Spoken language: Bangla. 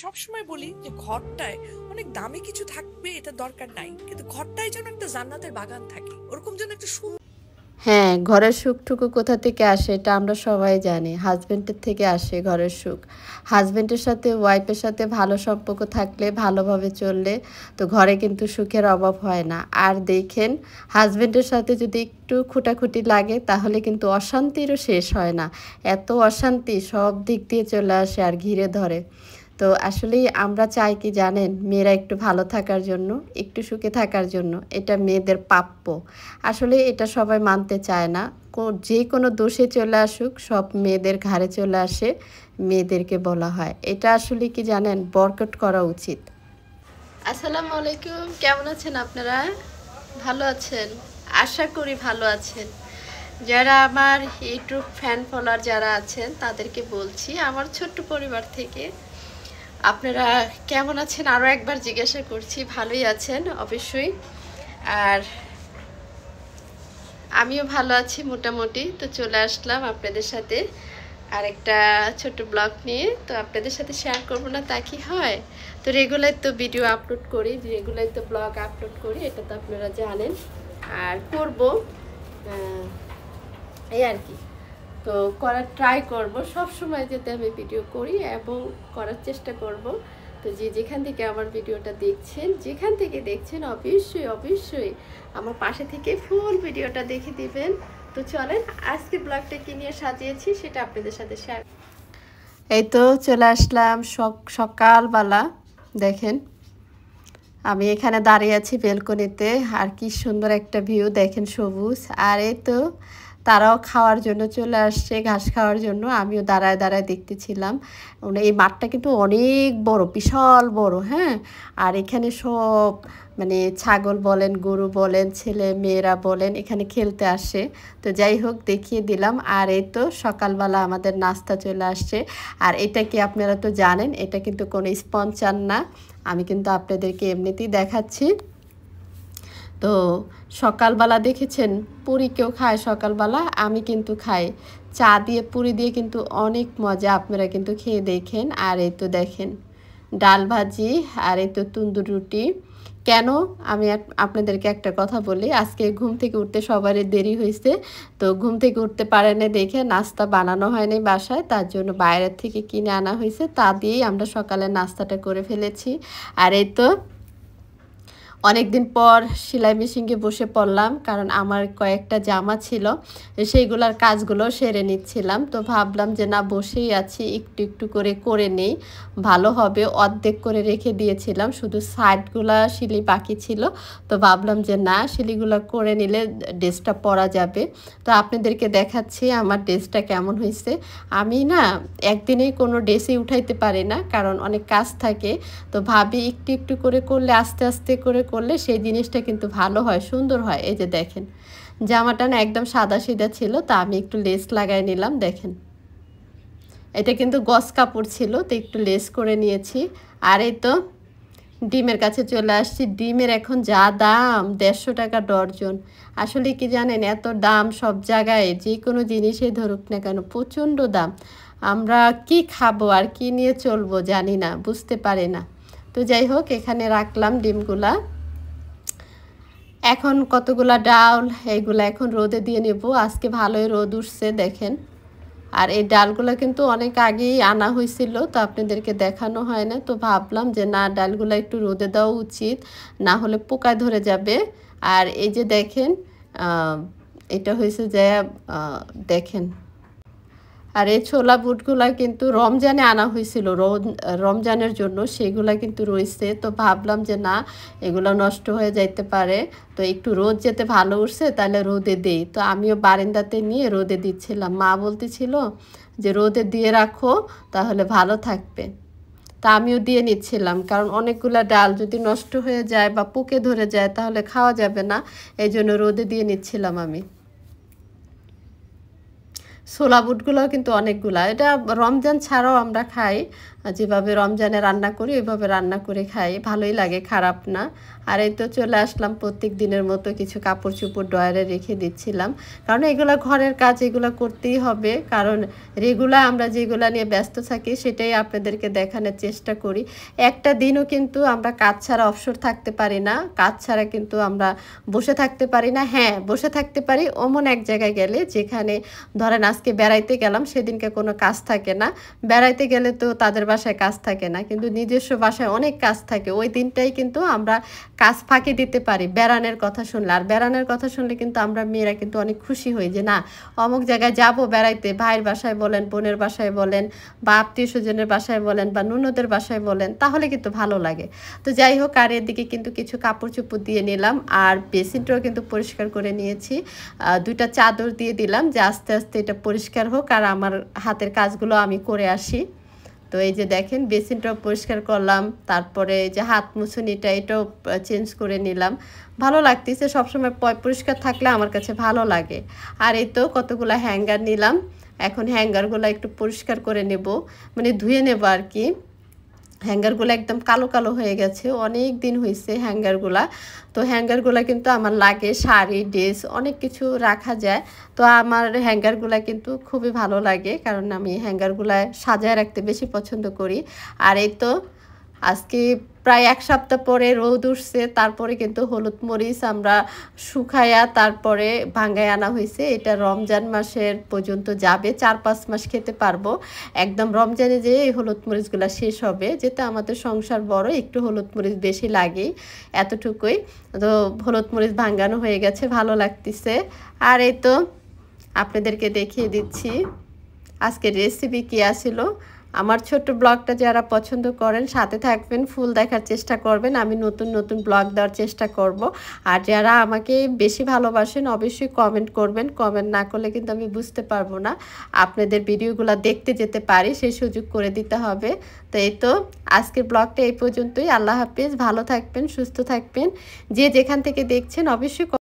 সবসময় বলি যে ঘরটায় অনেক দামি কিছু থাকবে এটা দরকার নাই, কিন্তু ঘরটায় যেন একটা জান্নাতের বাগান থাকে, ওরকম যেন একটা সুন্দর। হ্যাঁ, ঘরের সুখটুকু কোথা থেকে আসে এটা আমরা সবাই জানি। হাজবেন্ডের থেকে আসে ঘরের সুখ। হাজবেন্ডের সাথে ওয়াইফের সাথে ভালো সম্পর্ক থাকলে, ভালোভাবে চললে তো ঘরে কিন্তু সুখের অভাব হয় না। আর দেখেন, হাজবেন্ডের সাথে যদি একটু খুঁটাখুটি লাগে তাহলে কিন্তু অশান্তিরও শেষ হয় না। এত অশান্তি সব দিক দিয়ে চলে আসে আর ঘিরে ধরে। তো আসলেই আমরা চাই কি জানেন, মেয়েরা একটু ভালো থাকার জন্য, একটু সুখে থাকার জন্য। এটা মেয়েদের প্রাপ্য। আসলে এটা সবাই মানতে চায় না। যে কোনো দোষে চলে আসুক সব মেয়েদের ঘাড়ে চলে আসে, মেয়েদেরকে বলা হয়। এটা আসলে কি জানেন, বরকট করা উচিত। আসসালামু আলাইকুম, কেমন আছেন আপনারা? ভালো আছেন? আশা করি ভালো আছেন। যারা আমার ইউটিউব ফ্যান ফলোয়ার যারা আছেন তাদেরকে বলছি আমার ছোট্ট পরিবার থেকে আপনারা কেমন আছেন আরও একবার জিজ্ঞাসা করছি। ভালোই আছেন অবশ্যই। আর আমিও ভালো আছি মোটামুটি। তো চলে আসলাম আপনাদের সাথে আরেকটা ছোট ব্লগ নিয়ে। তো আপনাদের সাথে শেয়ার করবো না তা কি হয়? তো রেগুলার তো ভিডিও আপলোড করি, রেগুলার তো ব্লগ আপলোড করি, এটা তো আপনারা জানেন। আর করব এই আর কি। তো করার ট্রাই করব, সব সময় যাতে আমি ভিডিও করি এবং করার চেষ্টা করব। তো যেখান থেকে আমার ভিডিওটা দেখছেন, যেখান থেকে দেখছেন, অবশ্যই অবশ্যই আমার পাশে থেকে ফুল ভিডিওটা দেখে দিবেন। তো চলেন আজকে ব্লগটা কি নিয়ে সাজিয়েছি সেটা আপনাদের সাথে শেয়ার। এই তো চলে আসলাম সকালবেলা। দেখেন আমি এখানে দাঁড়িয়ে আছি বেলকনিতে, আর কি সুন্দর একটা ভিউ দেখেন, সবুজ। আর এই তো তারাও খাওয়ার জন্য চলে আসছে, ঘাস খাওয়ার জন্য। আমিও দাঁড়ায় দাঁড়ায় দেখতেছিলাম। এই মাঠটা কিন্তু অনেক বড়, বিশাল বড়। হ্যাঁ, আর এখানে সব মানে ছাগল বলেন, গরু বলেন, ছেলে মেয়েরা বলেন এখানে খেলতে আসে। তো যাই হোক দেখিয়ে দিলাম। আর এই তো সকালবেলা আমাদের নাস্তা চলে আসছে। আর এটা কি আপনারা তো জানেন, এটা কিন্তু কোনো স্পন্সর না, আমি কিন্তু আপনাদেরকে এমনিতেই দেখাচ্ছি। তো সকালবেলা দেখেছেন পুরি কেউ খায় সকালবেলা, আমি কিন্তু খাই চা দিয়ে। পুরি দিয়ে কিন্তু অনেক মজা, আপনারা কিন্তু খেয়ে দেখেন। আর এই তো দেখেন ডাল ভাজি, আর এই তো তন্দুর রুটি। কেন আমি আপনাদেরকে একটা কথা বলি, আজকে ঘুম থেকে উঠতে সবারই দেরি হয়েছে। তো ঘুম থেকে উঠতে পারে না দেখে নাস্তা বানানো হয়নি বাসায়, তার জন্য বাইরের থেকে কিনে আনা হয়েছে, তা দিয়েই আমরা সকালে নাস্তাটা করে ফেলেছি। আর এই তো অনেকদিন পর সেলাই মেশিনে বসে পড়লাম, কারণ আমার কয়েকটা জামা ছিল, সেইগুলোর কাজগুলো সেরে নিচ্ছিলাম। তো ভাবলাম যে না, বসেই আছি, একটু একটু করে নেই, ভালো হবে। অর্ধেক করে রেখে দিয়েছিলাম, শুধু সাইডগুলা সিলি বাকি ছিল। তো ভাবলাম যে না, সিলিগুলো করে নিলে ড্রেসটা পরা যাবে। তো আপনাদেরকে দেখাচ্ছি আমার ড্রেসটা কেমন হয়েছে। আমি না একদিনেই কোনো ড্রেসই উঠাইতে পারি না, কারণ অনেক কাজ থাকে। তো ভাবি একটু একটু করে করলে, আস্তে আস্তে করে করলে সেই জিনিসটা কিন্তু ভালো হয়, সুন্দর হয়। এই যে দেখেন জামাটা না একদম সাদা সিধা ছিল, তা আমি একটু লেস লাগাই নিলাম। দেখেন এটা কিন্তু গস কাপড় ছিল, তো একটু লেস করে নিয়েছি। আর এই তো ডিমের কাছে চলে আসছি। ডিমের এখন যা দাম, 150 টাকা ডর্জন। আসলে কি জানেন, এত দাম সব জায়গায়, যে কোনো জিনিসই ধরুক না কেন প্রচণ্ড দাম। আমরা কি খাবো আর কি নিয়ে চলবো জানি না, বুঝতে পারি না। তো যাই হোক এখানে রাখলাম ডিমগুলা। এখন কতগুলা ডাল, এইগুলা এখন রোদে দিয়ে নেব। আজকে ভালোই রোদ উঠছে দেখেন। আর এই ডালগুলো কিন্তু অনেক আগেই আনা হয়েছিল, তো আপনাদেরকে দেখানো হয় না। তো ভাবলাম যে না, ডালগুলো একটু রোদে দেওয়া উচিত, না হলে পোকায় ধরে যাবে। আর এই যে দেখেন এটা হয়েছে যে দেখেন, আর এই ছোলা বুটগুলা কিন্তু রমজানে আনা হয়েছিল, রমজানের জন্য, সেগুলা কিন্তু রয়েছে। তো ভাবলাম যে না, এগুলো নষ্ট হয়ে যাইতে পারে, তো একটু রোদ যেতে ভালো উঠছে তাহলে রোদে দেই। তো আমিও বারান্দাতে নিয়ে রোদে দিচ্ছিলাম। মা বলতেছিল যে রোদে দিয়ে রাখো তাহলে ভালো থাকবে। তা আমিও দিয়ে নিচ্ছিলাম, কারণ অনেকগুলা ডাল যদি নষ্ট হয়ে যায় বা পোকে ধরে যায় তাহলে খাওয়া যাবে না, এই জন্য রোদে দিয়ে নিচ্ছিলাম আমি। ছোলা বুটগুলোও কিন্তু অনেকগুলা, এটা রমজান ছাড়াও আমরা খাই। যেভাবে রমজানে রান্না করি ওইভাবে রান্না করে খাই, ভালোই লাগে, খারাপ না। আর এই তো চলে আসলাম প্রত্যেক দিনের মতো কিছু কাপড় চোপড় ড্রয়ারে রেখে দিচ্ছিলাম, কারণ এগুলো ঘরের কাজ, এগুলো করতেই হবে, কারণ রেগুলার আমরা যেগুলো নিয়ে ব্যস্ত থাকি সেটাই আপনাদেরকে দেখানোর চেষ্টা করি। একটা দিনও কিন্তু আমরা কাজ ছাড়া অবসর থাকতে পারি না, কাজ ছাড়া কিন্তু আমরা বসে থাকতে পারি না। হ্যাঁ, বসে থাকতে পারি অমন এক জায়গায় গেলে, যেখানে ধরেন আজকে বেড়াইতে গেলাম, সেদিনকে কোনো কাজ থাকে না। বেড়াইতে গেলে তো তাদের বাসায় কাজ থাকে না, কিন্তু নিজস্ব বাসায় অনেক কাজ থাকে, ওই দিনটাই কিন্তু আমরা কাজ ফাঁকি দিতে পারি বেড়ানোর কথা শুনলে। আর বেড়ানোর কথা শুনলে কিন্তু আমরা মেয়েরা কিন্তু অনেক খুশি হই যে না, অমুক জায়গায় যাব বেড়াইতে, ভাইয়ের বাসায় বলেন, বোনের বাসায় বলেন, বা আত্মীয় স্বজনের বাসায় বলেন, বা ননদের বাসায় বলেন, তাহলে কিন্তু ভালো লাগে। তো যাই হোক, আর এদিকে কিন্তু কিছু কাপড় চোপড় দিয়ে নিলাম, আর বেসিনটাও কিন্তু পরিষ্কার করে নিয়েছি। দুইটা চাদর দিয়ে দিলাম যে আস্তে আস্তে এটা পরিষ্কার হোক, আর আমার হাতের কাজগুলো আমি করে আসি। তো এই যে দেখেন, বেসিনটাও পরিষ্কার করলাম, তারপরে এই যে হাত মুছুনিটা এটাও চেঞ্জ করে নিলাম। ভালো লাগতেছে, সবসময় পরিষ্কার থাকলে আমার কাছে ভালো লাগে। আর এই তো কতগুলো হ্যাঙ্গার নিলাম, এখন হ্যাঙ্গারগুলো একটু পরিষ্কার করে নেব, মানে ধুয়ে নেব আর কি। হ্যাঙ্গারগুলো একদম কালো কালো হয়ে গেছে, অনেক দিন হয়েছে হ্যাঙ্গারগুলা। তো হ্যাঙ্গারগুলো কিন্তু আমার লাগে, শাড়ি, ড্রেস অনেক কিছু রাখা যায়। তো আমার হ্যাঙ্গারগুলো কিন্তু খুবই ভালো লাগে, কারণ আমি হ্যাঙ্গারগুলো সাজায় রাখতে বেশি পছন্দ করি। আর এই তো আজকে প্রায় এক সপ্তাহ পরে রোদ উঠছে, তারপরে কিন্তু হলুদ মরিচ আমরা শুকায়া তারপরে ভাঙ্গায় আনা হয়েছে। এটা রমজান মাসের পর্যন্ত যাবে, 4-5 মাস খেতে পারবো। একদম রমজানে যে এই হলুদ মরিচগুলো শেষ হবে, যেটা আমাদের সংসার বড়, একটু হলুদ মরিচ বেশি লাগেই, এতটুকুই। তো হলুদ মরিচ ভাঙ্গানো হয়ে গেছে, ভালো লাগতেছে। আর এই তো আপনাদেরকে দেখিয়ে দিচ্ছি আজকের রেসিপি কী আসিল। আমার ছোট্ট ব্লগটা যারা পছন্দ করেন সাথে থাকবেন, ফুল দেখার চেষ্টা করবেন, আমি নতুন নতুন ব্লগ দেওয়ার চেষ্টা করব। আর যারা আমাকে বেশি ভালোবাসেন অবশ্যই কমেন্ট করবেন, কমেন্ট না করলে কিন্তু আমি বুঝতে পারবো না, আপনাদের ভিডিওগুলো দেখতে যেতে পারি, সেই সুযোগ করে দিতে হবে। তো এই তো আজকের ব্লগটা এই পর্যন্তই। আল্লাহ হাফিজ, ভালো থাকবেন, সুস্থ থাকবেন, যে যেখান থেকে দেখছেন অবশ্যই